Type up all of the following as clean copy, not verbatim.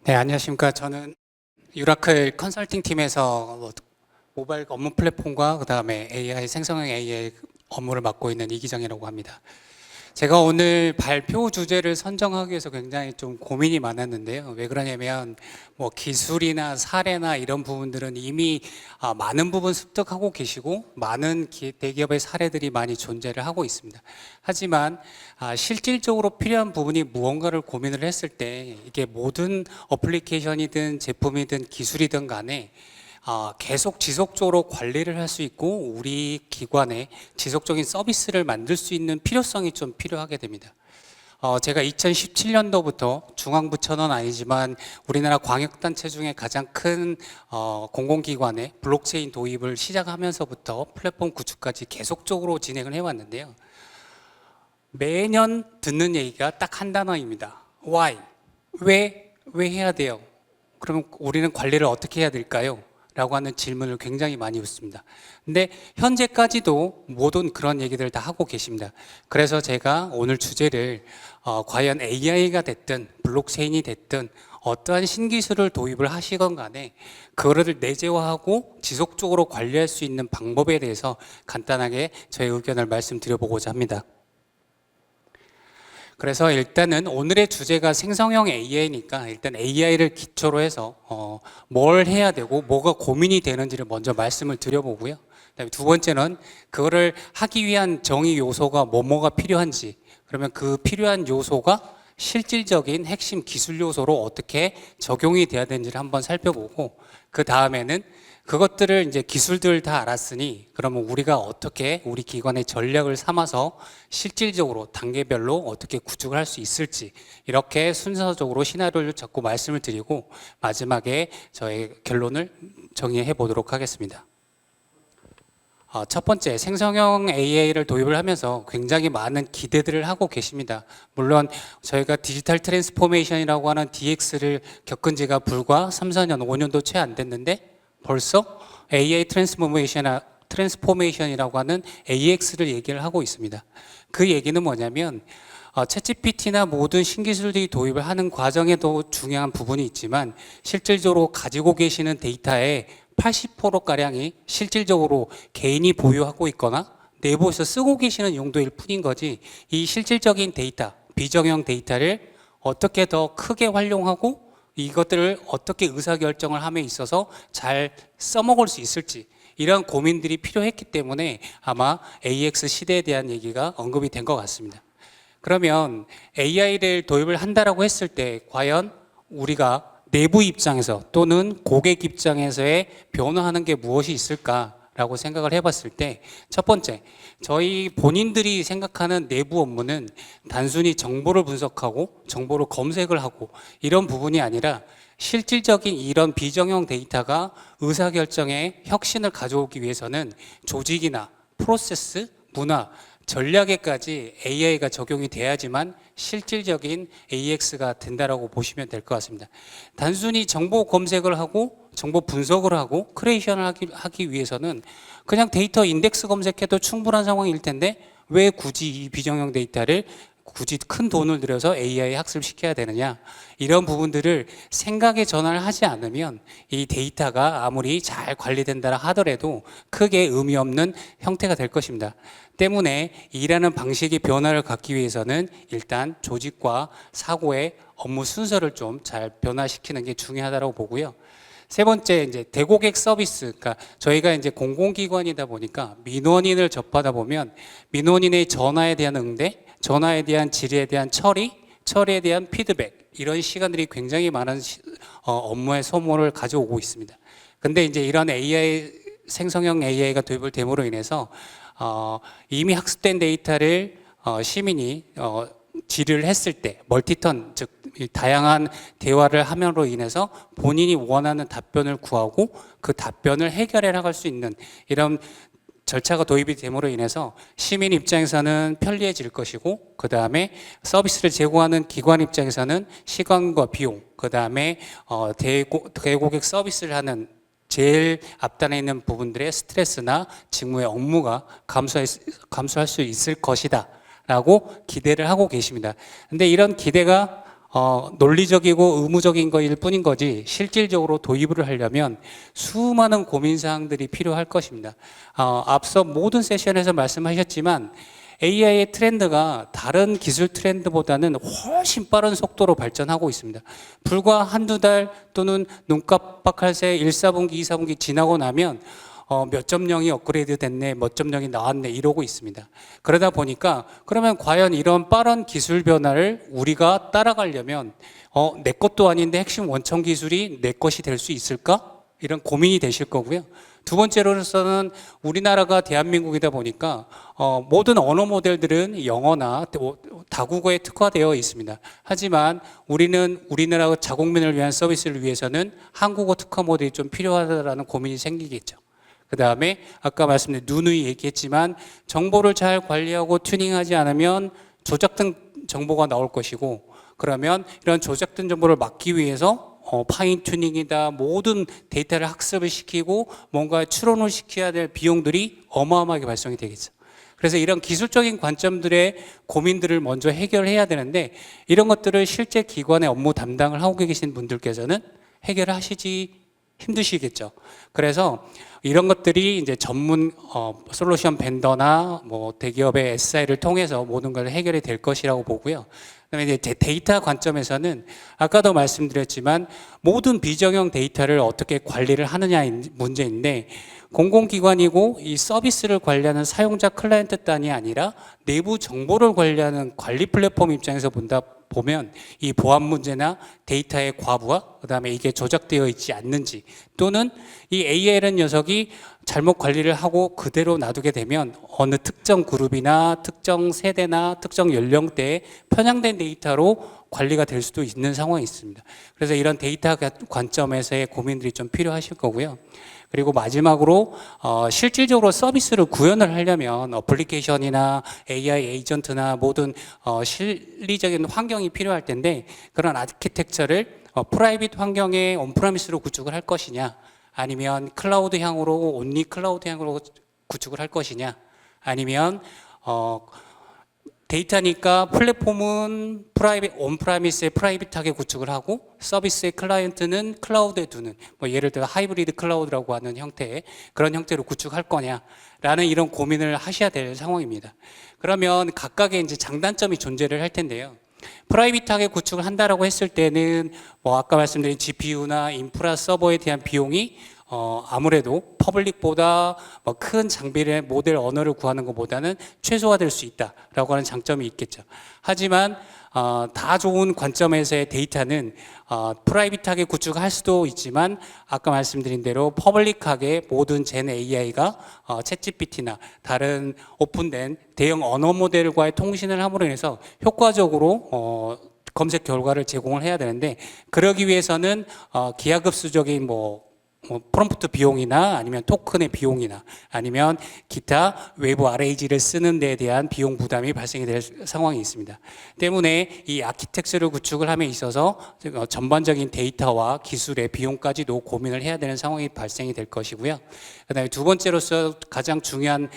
네, 안녕하십니까. 저는 유라클 컨설팅 팀에서 모바일 업무 플랫폼과 그다음에 AI 생성형 AI 업무를 맡고 있는 이기정이라고 합니다. 제가 오늘 발표 주제를 선정하기 위해서 굉장히 좀 고민이 많았는데요. 왜 그러냐면 기술이나 사례나 이런 부분들은 이미 많은 부분 습득하고 계시고 많은 대기업의 사례들이 많이 존재를 하고 있습니다. 하지만 실질적으로 필요한 부분이 무언가를 고민을 했을 때 이게 모든 어플리케이션이든 제품이든 기술이든 간에 계속 지속적으로 관리를 할 수 있고 우리 기관에 지속적인 서비스를 만들 수 있는 필요성이 좀 필요하게 됩니다. 제가 2017년도부터 중앙부처는 아니지만 우리나라 광역단체 중에 가장 큰 공공기관에 블록체인 도입을 시작하면서부터 플랫폼 구축까지 계속적으로 진행을 해왔는데요. 매년 듣는 얘기가 딱 한 단어입니다. Why? 왜 해야 돼요? 그러면 우리는 관리를 어떻게 해야 될까요? 라고 하는 질문을 굉장히 많이 받습니다. 근데 현재까지도 모든 그런 얘기들 다 하고 계십니다. 그래서 제가 오늘 주제를 과연 AI가 됐든 블록체인이 됐든 어떠한 신기술을 도입을 하시건 간에 그거를 내재화하고 지속적으로 관리할 수 있는 방법에 대해서 간단하게 저의 의견을 말씀드려보고자 합니다. 그래서 일단은 오늘의 주제가 생성형 AI니까 일단 AI를 기초로 해서 뭘 해야 되고 뭐가 고민이 되는지를 먼저 말씀을 드려보고요. 그다음에 두 번째는 그거를 하기 위한 정의 요소가 뭐가 필요한지, 그러면 그 필요한 요소가 실질적인 핵심 기술 요소로 어떻게 적용이 돼야 되는지를 한번 살펴보고, 그 다음에는 그것들을 이제 기술들 다 알았으니 그러면 우리가 어떻게 우리 기관의 전략을 삼아서 실질적으로 단계별로 어떻게 구축을 할 수 있을지, 이렇게 순서적으로 시나리오를 잡고 말씀을 드리고 마지막에 저의 결론을 정리해 보도록 하겠습니다. 첫 번째, 생성형 AI를 도입을 하면서 굉장히 많은 기대들을 하고 계십니다. 물론 저희가 디지털 트랜스포메이션이라고 하는 DX를 겪은 지가 불과 3, 4년, 5년도 채 안 됐는데 벌써 AI 트랜스포메이션이라고 하는 AX를 얘기를 하고 있습니다. 그 얘기는 뭐냐면 챗GPT나 모든 신기술들이 도입을 하는 과정에도 중요한 부분이 있지만 실질적으로 가지고 계시는 데이터의 80%가량이 실질적으로 개인이 보유하고 있거나 내부에서 쓰고 계시는 용도일 뿐인 거지, 이 실질적인 데이터, 비정형 데이터를 어떻게 더 크게 활용하고 이것들을 어떻게 의사결정을 함에 있어서 잘 써먹을 수 있을지, 이런 고민들이 필요했기 때문에 아마 AX 시대에 대한 얘기가 언급이 된 것 같습니다. 그러면 AI를 도입을 한다라고 했을 때 과연 우리가 내부 입장에서 또는 고객 입장에서의 변화하는 게 무엇이 있을까라고 생각을 해봤을 때, 첫 번째, 저희 본인들이 생각하는 내부 업무는 단순히 정보를 분석하고 정보를 검색을 하고 이런 부분이 아니라 실질적인 이런 비정형 데이터가 의사결정에 혁신을 가져오기 위해서는 조직이나 프로세스, 문화, 전략에까지 AI가 적용이 돼야지만 실질적인 AX가 된다라고 보시면 될 것 같습니다. 단순히 정보 검색을 하고 정보 분석을 하고 크리에이션을 하기 위해서는 그냥 데이터 인덱스 검색해도 충분한 상황일 텐데 왜 굳이 이 비정형 데이터를 굳이 큰 돈을 들여서 AI 학습시켜야 되느냐, 이런 부분들을 생각의 전환을 하지 않으면 이 데이터가 아무리 잘 관리된다 하더라도 크게 의미 없는 형태가 될 것입니다. 때문에 일하는 방식의 변화를 갖기 위해서는 일단 조직과 사고의 업무 순서를 좀 잘 변화시키는 게 중요하다고 보고요. 세 번째, 이제 대고객 서비스. 그러니까 저희가 이제 공공기관이다 보니까 민원인을 접하다 보면 민원인의 전화에 대한 응대, 전화에 대한 질의에 대한 처리에 대한 피드백, 이런 시간들이 굉장히 많은 업무의 소모를 가져오고 있습니다. 근데 이제 이런 생성형 AI가 도입을 됨으로 인해서 이미 학습된 데이터를 시민이 질의를 했을 때 멀티턴, 즉 다양한 대화를 함으로 인해서 본인이 원하는 답변을 구하고 그 답변을 해결해 나갈 수 있는 이런 절차가 도입이 됨으로 인해서 시민 입장에서는 편리해질 것이고, 그 다음에 서비스를 제공하는 기관 입장에서는 시간과 비용, 그 다음에 대고객 서비스를 하는 제일 앞단에 있는 부분들의 스트레스나 직무의 업무가 감소할 수 있을 것이다 라고 기대를 하고 계십니다. 근데 이런 기대가 논리적이고 의무적인 거일 뿐인 거지 실질적으로 도입을 하려면 수많은 고민사항들이 필요할 것입니다. 앞서 모든 세션에서 말씀하셨지만 AI의 트렌드가 다른 기술 트렌드보다는 훨씬 빠른 속도로 발전하고 있습니다. 불과 한두 달 또는 눈 깜빡할 새 1, 4분기, 2, 4분기 지나고 나면 몇 점 0이 업그레이드 됐네, 몇 점 0이 나왔네 이러고 있습니다. 그러다 보니까 그러면 과연 이런 빠른 기술 변화를 우리가 따라가려면 내 것도 아닌데 핵심 원천 기술이 내 것이 될 수 있을까? 이런 고민이 되실 거고요. 두 번째로서는 우리나라가 대한민국이다 보니까 모든 언어 모델들은 영어나 다국어에 특화되어 있습니다. 하지만 우리는 우리나라 자국민을 위한 서비스를 위해서는 한국어 특화 모델이 좀 필요하다라는 고민이 생기겠죠. 그 다음에 아까 말씀드린 누누이 얘기했지만 정보를 잘 관리하고 튜닝하지 않으면 조작된 정보가 나올 것이고 그러면 이런 조작된 정보를 막기 위해서 파인 튜닝이다 모든 데이터를 학습을 시키고 뭔가 추론을 시켜야 될 비용들이 어마어마하게 발생이 되겠죠. 그래서 이런 기술적인 관점들의 고민들을 먼저 해결해야 되는데 이런 것들을 실제 기관의 업무 담당을 하고 계신 분들께서는 해결하시지 힘드시겠죠. 그래서 이런 것들이 이제 전문 솔루션 벤더나 뭐 대기업의 SI를 통해서 모든 걸 해결이 될 것이라고 보고요. 그다음에 이제 데이터 관점에서는 아까도 말씀드렸지만 모든 비정형 데이터를 어떻게 관리를 하느냐 문제인데 공공기관이고 이 서비스를 관리하는 사용자 클라이언트 단이 아니라 내부 정보를 관리하는 관리 플랫폼 입장에서 보면 이 보안 문제나 데이터의 과부하, 그다음에 이게 조작되어 있지 않는지 또는 이 AI라는 녀석이 잘못 관리를 하고 그대로 놔두게 되면 어느 특정 그룹이나 특정 세대나 특정 연령대에 편향된 데이터로 관리가 될 수도 있는 상황이 있습니다. 그래서 이런 데이터 관점에서의 고민들이 좀 필요하실 거고요. 그리고 마지막으로 실질적으로 서비스를 구현을 하려면 어플리케이션이나 AI 에이전트나 모든 실리적인 환경이 필요할 텐데 그런 아키텍처를 프라이빗 환경에 온프라미스로 구축을 할 것이냐 아니면 클라우드 향으로 온리 클라우드 향으로 구축을 할 것이냐 아니면 데이터니까 플랫폼은 온프라미스에 프라이빗하게 구축을 하고 서비스의 클라이언트는 클라우드에 두는 뭐 예를 들어 하이브리드 클라우드라고 하는 형태의 그런 형태로 구축할 거냐라는 이런 고민을 하셔야 될 상황입니다. 그러면 각각의 이제 장단점이 존재를 할 텐데요. 프라이빗하게 구축을 한다라고 했을 때는 뭐 아까 말씀드린 GPU나 인프라 서버에 대한 비용이 아무래도 퍼블릭보다 뭐 큰 장비의 모델 언어를 구하는 것보다는 최소화될 수 있다라고 하는 장점이 있겠죠. 하지만 다 좋은 관점에서의 데이터는 프라이빗하게 구축할 수도 있지만 아까 말씀드린 대로 퍼블릭하게 모든 젠 AI가 챗GPT나 다른 오픈된 대형 언어 모델과의 통신을 함으로 인해서 효과적으로 검색 결과를 제공을 해야 되는데 그러기 위해서는 기하급수적인 프롬프트 비용이나 아니면 토큰의 비용이나 아니면 기타 외부 RAG를 쓰는 데에 대한 비용 부담이 발생이 될 상황이 있습니다. 때문에 이 아키텍처를 구축을 함에 있어서 전반적인 데이터와 기술의 비용까지도 고민을 해야 되는 상황이 발생이 될 것이고요. 그다음에 두 번째로서 가장 중요한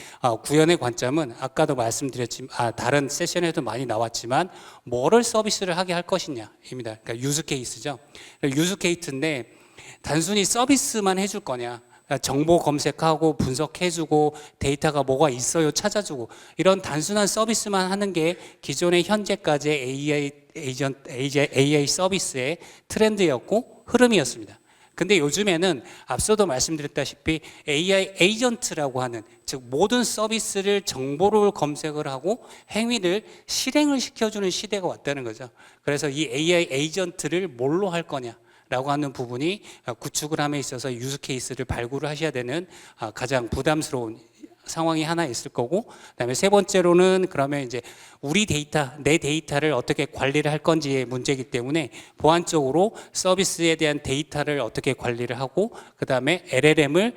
구현의 관점은 아까도 말씀드렸지만 다른 세션에도 많이 나왔지만 뭐를 서비스를 하게 할 것이냐입니다. 그러니까 유즈 케이스죠. 유즈 케이스인데 단순히 서비스만 해줄 거냐 정보 검색하고 분석해주고 데이터가 뭐가 있어요 찾아주고 이런 단순한 서비스만 하는 게 기존의 현재까지의 AI 서비스의 트렌드였고 흐름이었습니다. 근데 요즘에는 앞서도 말씀드렸다시피 AI 에이전트라고 하는 즉 모든 서비스를 정보를 검색을 하고 행위를 실행을 시켜주는 시대가 왔다는 거죠. 그래서 이 AI 에이전트를 뭘로 할 거냐 라고 하는 부분이 구축을 함에 있어서 유즈 케이스를 발굴을 하셔야 되는 가장 부담스러운 상황이 하나 있을 거고 그다음에 세 번째로는 그러면 이제 우리 데이터, 내 데이터를 어떻게 관리를 할 건지의 문제이기 때문에 보안적으로 서비스에 대한 데이터를 어떻게 관리를 하고 그다음에 LLM을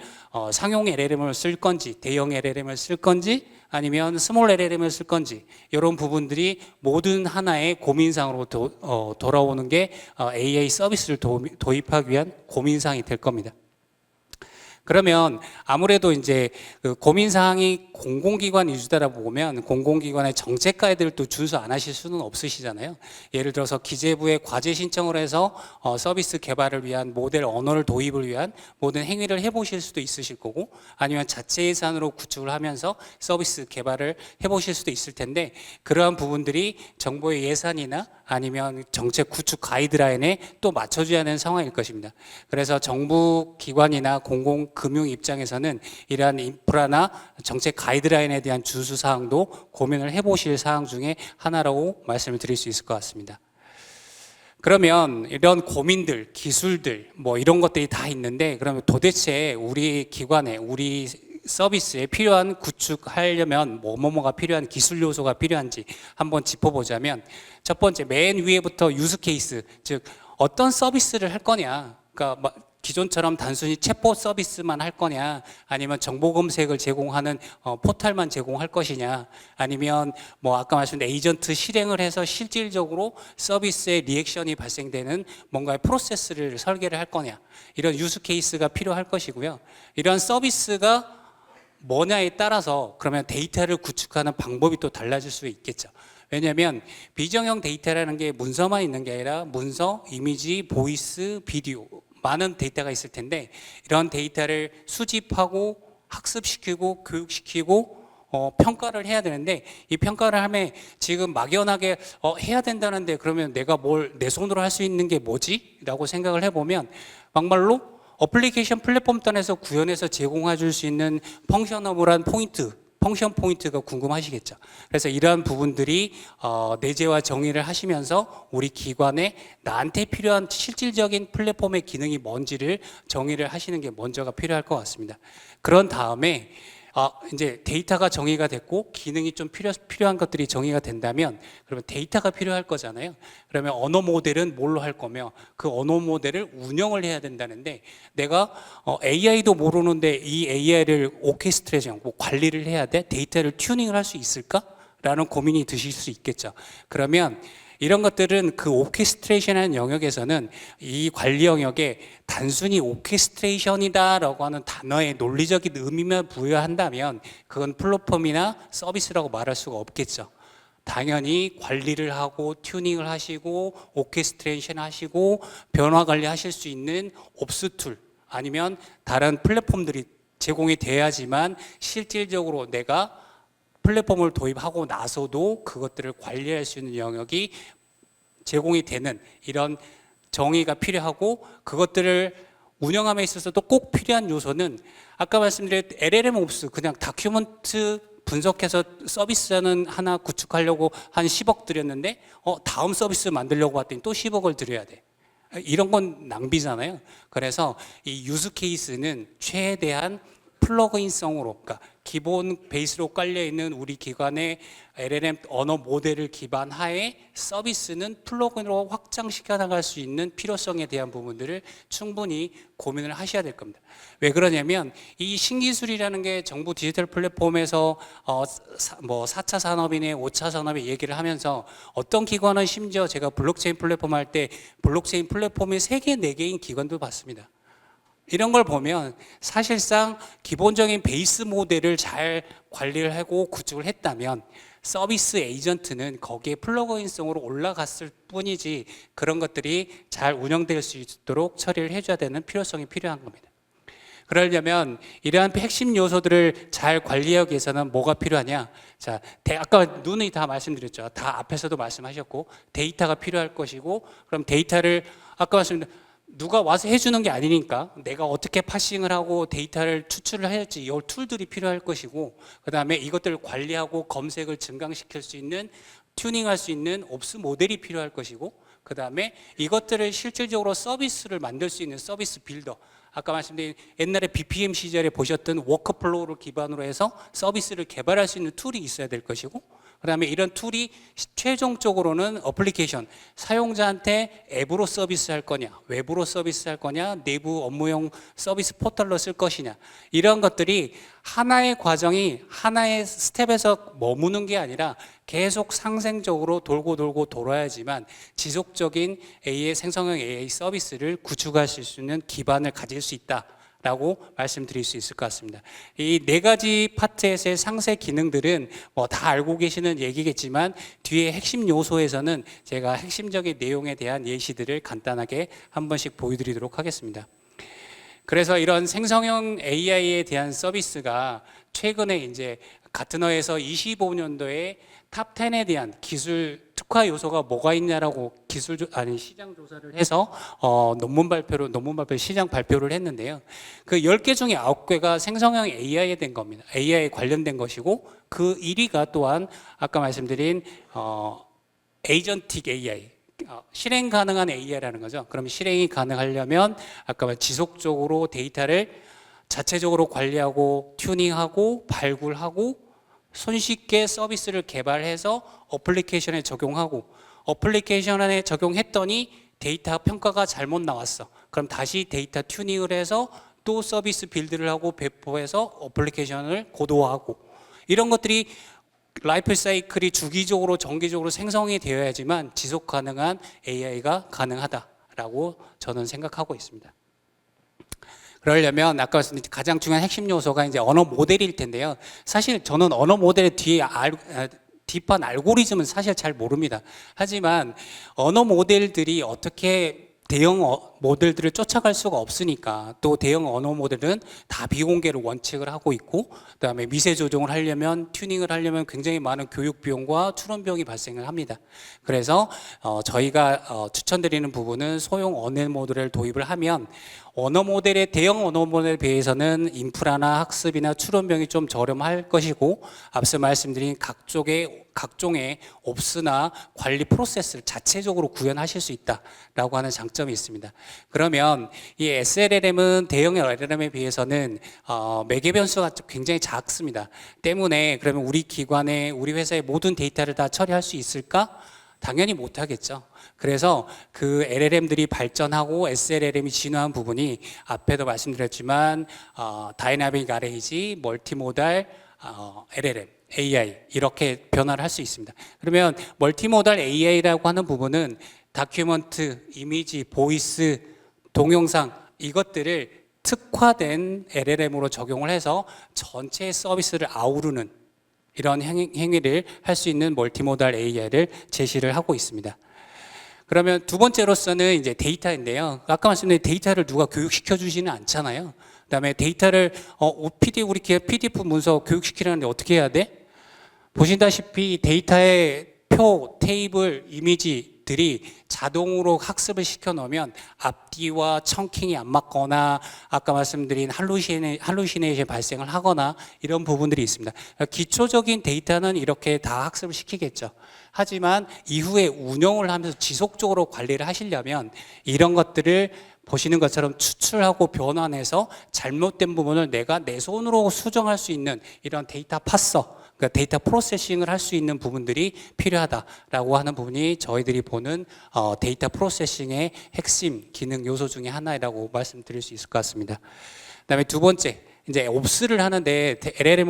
상용 LLM을 쓸 건지 대형 LLM을 쓸 건지 아니면 스몰 LLM을 쓸 건지 이런 부분들이 모든 하나의 고민상으로 돌아오는 게 AI 서비스를 도입하기 위한 고민상이 될 겁니다. 그러면 아무래도 이제 그 고민 사항이 공공기관 위주다 보면 공공기관의 정책 가이드를 준수 안 하실 수는 없으시잖아요. 예를 들어서 기재부에 과제 신청을 해서 서비스 개발을 위한 모델 언어를 도입을 위한 모든 행위를 해보실 수도 있으실 거고, 아니면 자체 예산으로 구축을 하면서 서비스 개발을 해보실 수도 있을 텐데, 그러한 부분들이 정부의 예산이나 아니면 정책 구축 가이드라인에 또 맞춰줘야 하는 상황일 것입니다. 그래서 정부 기관이나 공공금융 입장에서는 이러한 인프라나 정책 가이드라인에 대한 준수 사항도 고민을 해보실 사항 중에 하나라고 말씀을 드릴 수 있을 것 같습니다. 그러면 이런 고민들, 기술들, 뭐 이런 것들이 다 있는데, 그러면 도대체 우리 기관에, 우리 서비스에 필요한 구축하려면 뭐가 필요한 기술 요소가 필요한지 한번 짚어보자면, 첫 번째 맨 위에부터 유스 케이스, 즉 어떤 서비스를 할 거냐, 그러니까 기존처럼 단순히 챗봇 서비스만 할 거냐, 아니면 정보 검색을 제공하는 포털만 제공할 것이냐, 아니면 아까 말씀드린 에이전트 실행을 해서 실질적으로 서비스의 리액션이 발생되는 뭔가의 프로세스를 설계를 할 거냐, 이런 유스 케이스가 필요할 것이고요. 이런 서비스가 뭐냐에 따라서 그러면 데이터를 구축하는 방법이 또 달라질 수 있겠죠. 왜냐하면 비정형 데이터라는 게 문서만 있는 게 아니라 문서, 이미지, 보이스, 비디오, 많은 데이터가 있을 텐데, 이런 데이터를 수집하고 학습시키고 교육시키고 평가를 해야 되는데, 이 평가를 하면 지금 막연하게 해야 된다는데 그러면 내가 뭘 내 손으로 할 수 있는 게 뭐지? 라고 생각을 해보면, 막말로 어플리케이션 플랫폼端에서 구현해서 제공해 줄 수 있는 펑셔너블한 포인트, 펑션 포인트가 궁금하시겠죠. 그래서 이러한 부분들이 내재와 정의를 하시면서 우리 기관에 나한테 필요한 실질적인 플랫폼의 기능이 뭔지를 정의를 하시는 게 먼저가 필요할 것 같습니다. 그런 다음에 이제 데이터가 정의가 됐고 기능이 좀 필요한 것들이 정의가 된다면, 그러면 데이터가 필요할 거잖아요. 그러면 언어 모델은 뭘로 할 거며 그 언어 모델을 운영을 해야 된다는데, 내가 AI도 모르는데 이 AI를 오케스트레이션, 관리를 해야 돼? 데이터를 튜닝을 할 수 있을까? 라는 고민이 드실 수 있겠죠. 그러면 이런 것들은 그 오케스트레이션이라는 영역에서는 이 관리 영역에 단순히 오케스트레이션이다라고 하는 단어의 논리적인 의미만 부여한다면 그건 플랫폼이나 서비스라고 말할 수가 없겠죠. 당연히 관리를 하고 튜닝을 하시고 오케스트레이션 하시고 변화 관리하실 수 있는 옵스 툴 아니면 다른 플랫폼들이 제공이 돼야지만 실질적으로 내가 플랫폼을 도입하고 나서도 그것들을 관리할 수 있는 영역이 제공이 되는 이런 정의가 필요하고, 그것들을 운영함에 있어서도 꼭 필요한 요소는 아까 말씀드린 LLMOps, 그냥 다큐멘트 분석해서 서비스는 하나 구축하려고 한 10억 들였는데 다음 서비스 만들려고 했더니 또 10억을 들여야 돼. 이런 건 낭비잖아요. 그래서 이 유스 케이스는 최대한 플러그인성으로, 그러니까 기본 베이스로 깔려 있는 우리 기관의 LLM 언어 모델을 기반 하에 서비스는 플러그인으로 확장시켜 나갈 수 있는 필요성에 대한 부분들을 충분히 고민을 하셔야 될 겁니다. 왜 그러냐면 이 신기술이라는 게 정부 디지털 플랫폼에서 4차 산업이네 5차 산업의 얘기를 하면서, 어떤 기관은 심지어 제가 블록체인 플랫폼 할 때 블록체인 플랫폼이 3개, 4개인 기관도 봤습니다. 이런 걸 보면 사실상 기본적인 베이스 모델을 잘 관리를 하고 구축을 했다면 서비스 에이전트는 거기에 플러그인성으로 올라갔을 뿐이지 그런 것들이 잘 운영될 수 있도록 처리를 해줘야 되는 필요성이 필요한 겁니다. 그러려면 이러한 핵심 요소들을 잘 관리하기 위해서는 뭐가 필요하냐? 자, 아까 누누이 다 말씀드렸죠. 다 앞에서도 말씀하셨고, 데이터가 필요할 것이고, 그럼 데이터를 아까 말씀드린 누가 와서 해주는 게 아니니까 내가 어떻게 파싱을 하고 데이터를 추출을 할지 이 툴들이 필요할 것이고, 그 다음에 이것들을 관리하고 검색을 증강시킬 수 있는, 튜닝할 수 있는 옵스 모델이 필요할 것이고, 그 다음에 이것들을 실질적으로 서비스를 만들 수 있는 서비스 빌더, 아까 말씀드린 옛날에 BPM 시절에 보셨던 워크플로우를 기반으로 해서 서비스를 개발할 수 있는 툴이 있어야 될 것이고, 그 다음에 이런 툴이 최종적으로는 어플리케이션, 사용자한테 앱으로 서비스할 거냐, 웹으로 서비스할 거냐, 내부 업무용 서비스 포털로 쓸 것이냐, 이런 것들이 하나의 과정이 하나의 스텝에서 머무는 게 아니라 계속 상생적으로 돌고 돌아야지만 지속적인 AI, 생성형 AI 서비스를 구축하실 수 있는 기반을 가질 수 있다 라고 말씀드릴 수 있을 것 같습니다. 이 네 가지 파트에서의 상세 기능들은 뭐 다 알고 계시는 얘기겠지만 뒤에 핵심 요소에서는 제가 핵심적인 내용에 대한 예시들을 간단하게 한 번씩 보여드리도록 하겠습니다. 그래서 이런 생성형 AI에 대한 서비스가 최근에 이제 가트너에서 25년도에 탑 10에 대한 기술 특화 요소가 뭐가 있냐라고 시장 조사를 해서 논문 발표 시장 발표를 했는데요. 그 10개 중에 9개가 생성형 AI에 된 겁니다. AI 관련된 것이고 그 1위가 또한 아까 말씀드린 에이전틱 AI, 실행 가능한 AI라는 거죠. 그럼 실행이 가능하려면 아까 지속적으로 데이터를 자체적으로 관리하고 튜닝하고 발굴하고 손쉽게 서비스를 개발해서 어플리케이션에 적용하고 어플리케이션에 적용했더니 데이터 평가가 잘못 나왔어. 그럼 다시 데이터 튜닝을 해서 또 서비스 빌드를 하고 배포해서 어플리케이션을 고도화하고 이런 것들이 라이프 사이클이 주기적으로 정기적으로 생성이 되어야지만 지속 가능한 AI가 가능하다라고 저는 생각하고 있습니다. 그러려면 아까 말씀드린 가장 중요한 핵심 요소가 이제 언어 모델일 텐데요. 사실 저는 언어 모델의 뒷판 알고리즘은 사실 잘 모릅니다. 하지만 언어 모델들이 어떻게 대형 모델들을 쫓아갈 수가 없으니까 또 대형 언어 모델은 다 비공개를 원칙을 하고 있고 그다음에 미세 조정을 하려면 튜닝을 하려면 굉장히 많은 교육 비용과 출원 비용이 발생을 합니다. 그래서 저희가 추천드리는 부분은 소형 언어 모델을 도입을 하면 언어 모델의 대형 언어 모델에 비해서는 인프라나 학습이나 출원 비용이 좀 저렴할 것이고 앞서 말씀드린 각종의 옵스나 관리 프로세스를 자체적으로 구현하실 수 있다라고 하는 장점이 있습니다. 그러면 이 SLLM은 대형 LLM에 비해서는 매개 변수가 굉장히 작습니다. 때문에 그러면 우리 기관에 우리 회사의 모든 데이터를 다 처리할 수 있을까? 당연히 못하겠죠. 그래서 그 LLM들이 발전하고 SLLM이 진화한 부분이 앞에도 말씀드렸지만 다이나믹 RAG, 멀티모달 LLM, AI 이렇게 변화를 할 수 있습니다. 그러면 멀티모달 AI라고 하는 부분은 다큐먼트, 이미지, 보이스, 동영상 이것들을 특화된 LLM으로 적용을 해서 전체 서비스를 아우르는 이런 행위를 할 수 있는 멀티모달 AI를 제시를 하고 있습니다. 그러면 두 번째로서는 이제 데이터인데요. 아까 말씀드린 데이터를 누가 교육시켜 주지는 않잖아요. 그다음에 데이터를 우리 PDF 문서 교육시키려는데 어떻게 해야 돼? 보시다시피 데이터의 표, 테이블, 이미지들이 자동으로 학습을 시켜 놓으면 앞뒤와 청킹이 안 맞거나 아까 말씀드린 할루시네이션 발생을 하거나 이런 부분들이 있습니다. 기초적인 데이터는 이렇게 다 학습을 시키겠죠. 하지만 이후에 운영을 하면서 지속적으로 관리를 하시려면 이런 것들을 보시는 것처럼 추출하고 변환해서 잘못된 부분을 내가 내 손으로 수정할 수 있는 이런 데이터 파서, 그러니까 데이터 프로세싱을 할 수 있는 부분들이 필요하다라고 하는 부분이 저희들이 보는 데이터 프로세싱의 핵심 기능 요소 중에 하나라고 말씀드릴 수 있을 것 같습니다. 그다음에 두 번째, 이제 옵스를 하는데 LLM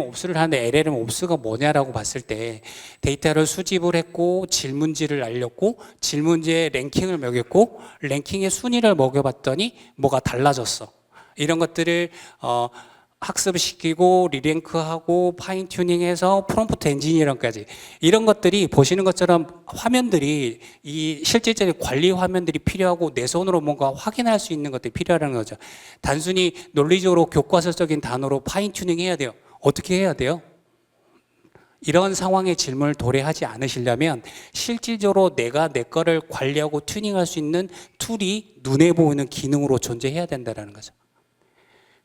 옵스가 뭐냐라고 봤을 때 데이터를 수집을 했고 질문지를 알렸고 질문지에 랭킹을 매겼고 랭킹의 순위를 먹여봤더니 뭐가 달라졌어. 이런 것들을 학습을 시키고 리랭크하고 파인 튜닝해서 프롬프트 엔지니어링까지 이런 것들이 보시는 것처럼 화면들이 이 실질적인 관리 화면들이 필요하고 내 손으로 뭔가 확인할 수 있는 것들이 필요하다는 거죠. 단순히 논리적으로 교과서적인 단어로 파인 튜닝 해야 돼요. 어떻게 해야 돼요? 이런 상황의 질문을 도래하지 않으시려면 실질적으로 내가 내 거를 관리하고 튜닝할 수 있는 툴이 눈에 보이는 기능으로 존재해야 된다는 거죠.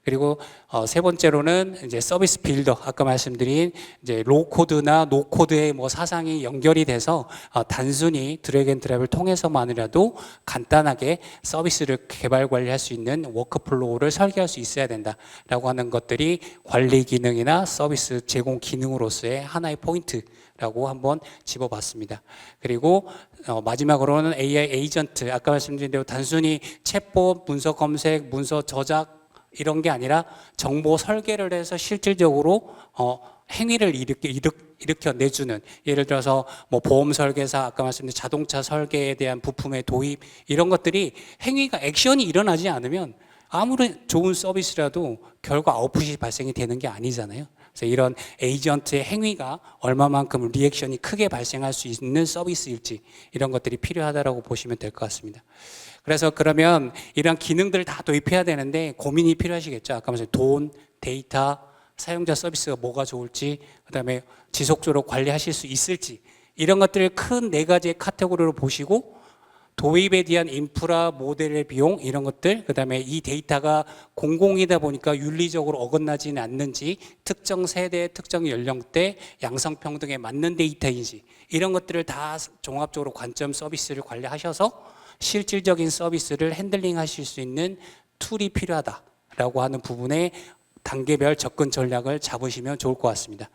그리고 세 번째로는 이제 서비스 빌더, 아까 말씀드린 이제 로우 코드나 노 코드의 뭐 사상이 연결이 돼서 단순히 드래그 앤 드랍을 통해서만이라도 간단하게 서비스를 개발 관리할 수 있는 워크플로우를 설계할 수 있어야 된다라고 하는 것들이 관리 기능이나 서비스 제공 기능으로서의 하나의 포인트라고 한번 집어봤습니다. 그리고 마지막으로는 AI 에이전트, 아까 말씀드린 대로 단순히 챗봇, 문서 검색, 문서 저작 이런 게 아니라 정보 설계를 해서 실질적으로 행위를 일으켜 내주는, 예를 들어서 뭐 보험 설계사, 아까 말씀드린 자동차 설계에 대한 부품의 도입, 이런 것들이 행위가 액션이 일어나지 않으면 아무리 좋은 서비스라도 결과 아웃풋이 발생이 되는 게 아니잖아요. 그래서 이런 에이전트의 행위가 얼마만큼 리액션이 크게 발생할 수 있는 서비스일지 이런 것들이 필요하다고 보시면 될 것 같습니다. 그래서 그러면 이런 기능들을 다 도입해야 되는데 고민이 필요하시겠죠. 아까 말씀 돈, 데이터, 사용자 서비스가 뭐가 좋을지, 그다음에 지속적으로 관리하실 수 있을지 이런 것들을 큰 네 가지의 카테고리로 보시고 도입에 대한 인프라 모델의 비용 이런 것들, 그다음에 이 데이터가 공공이다 보니까 윤리적으로 어긋나지는 않는지, 특정 세대, 특정 연령대, 양성평등에 맞는 데이터인지 이런 것들을 다 종합적으로 관점 서비스를 관리하셔서 실질적인 서비스를 핸들링 하실 수 있는 툴이 필요하다라고 하는 부분에 단계별 접근 전략을 잡으시면 좋을 것 같습니다.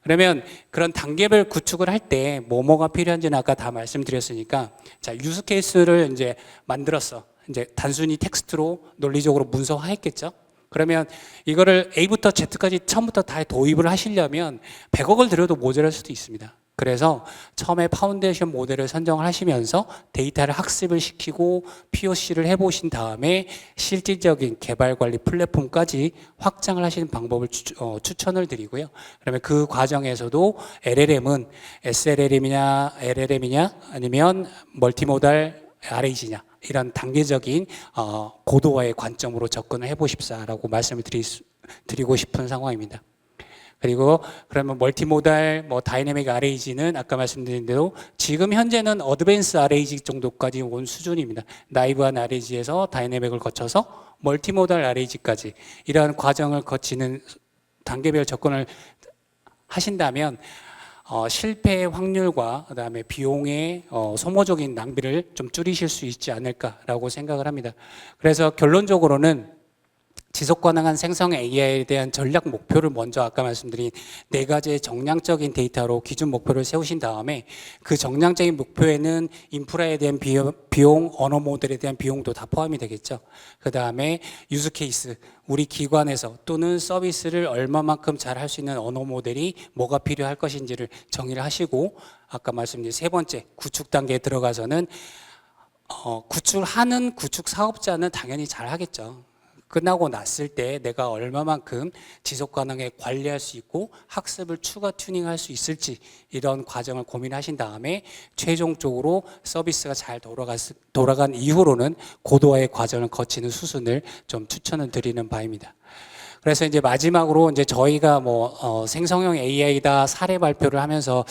그러면 그런 단계별 구축을 할 때 뭐가 필요한지는 아까 다 말씀드렸으니까, 자, 유스 케이스를 이제 만들었어. 이제 단순히 텍스트로 논리적으로 문서화했겠죠. 그러면 이거를 A부터 Z까지 처음부터 다 도입을 하시려면 100억을 들여도 모자랄 수도 있습니다. 그래서 처음에 파운데이션 모델을 선정을 하시면서 데이터를 학습을 시키고 POC를 해보신 다음에 실질적인 개발 관리 플랫폼까지 확장을 하시는 방법을 추천을 드리고요. 그러면 그 과정에서도 LLM은 SLLM이냐 LLM이냐 아니면 멀티모달 RAG냐 이런 단계적인 고도화의 관점으로 접근을 해보십사라고 말씀을 드리고 싶은 상황입니다. 그리고 그러면 멀티모달, 다이내믹 RAG는 아까 말씀드린 대로 지금 현재는 어드밴스 RAG 정도까지 온 수준입니다. 나이브한 RAG에서 다이내믹을 거쳐서 멀티모달 RAG까지 이러한 과정을 거치는 단계별 접근을 하신다면 실패의 확률과 그다음에 비용의 소모적인 낭비를 좀 줄이실 수 있지 않을까라고 생각을 합니다. 그래서 결론적으로는 지속 가능한 생성 AI에 대한 전략 목표를 먼저 아까 말씀드린 네 가지의 정량적인 데이터로 기준 목표를 세우신 다음에 그 정량적인 목표에는 인프라에 대한 비용, 언어 모델에 대한 비용도 다 포함이 되겠죠. 그 다음에 유즈 케이스, 우리 기관에서 또는 서비스를 얼마만큼 잘 할 수 있는 언어 모델이 뭐가 필요할 것인지를 정의를 하시고, 아까 말씀드린 세 번째 구축 단계에 들어가서는 구축하는 구축 사업자는 당연히 잘 하겠죠. 끝나고 났을 때 내가 얼마만큼 지속 가능하게 관리할 수 있고 학습을 추가 튜닝할 수 있을지 이런 과정을 고민하신 다음에 최종적으로 서비스가 잘 돌아간 이후로는 고도화의 과정을 거치는 수순을 좀 추천을 드리는 바입니다. 그래서 이제 마지막으로 이제 저희가 생성형 AI다 사례 발표를 하면서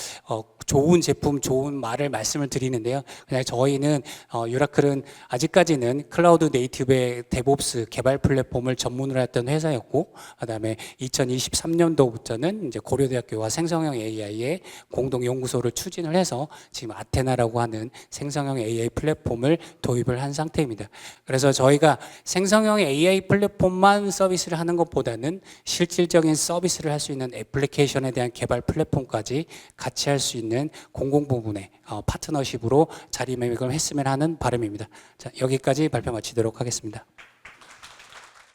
좋은 제품, 좋은 말을 말씀을 드리는데요. 그냥 저희는 유라클은 아직까지는 클라우드 네이티브의 데브옵스 개발 플랫폼을 전문으로 했던 회사였고, 그다음에 2023년도부터는 이제 고려대학교와 생성형 AI의 공동 연구소를 추진을 해서 지금 아테나라고 하는 생성형 AI 플랫폼을 도입을 한 상태입니다. 그래서 저희가 생성형 AI 플랫폼만 서비스를 하는 것보다는 실질적인 서비스를 할 수 있는 애플리케이션에 대한 개발 플랫폼까지 같이 할 수 있는 공공 부분의 파트너십으로 자리매김을 했으면 하는 바람입니다. 자, 여기까지 발표 마치도록 하겠습니다.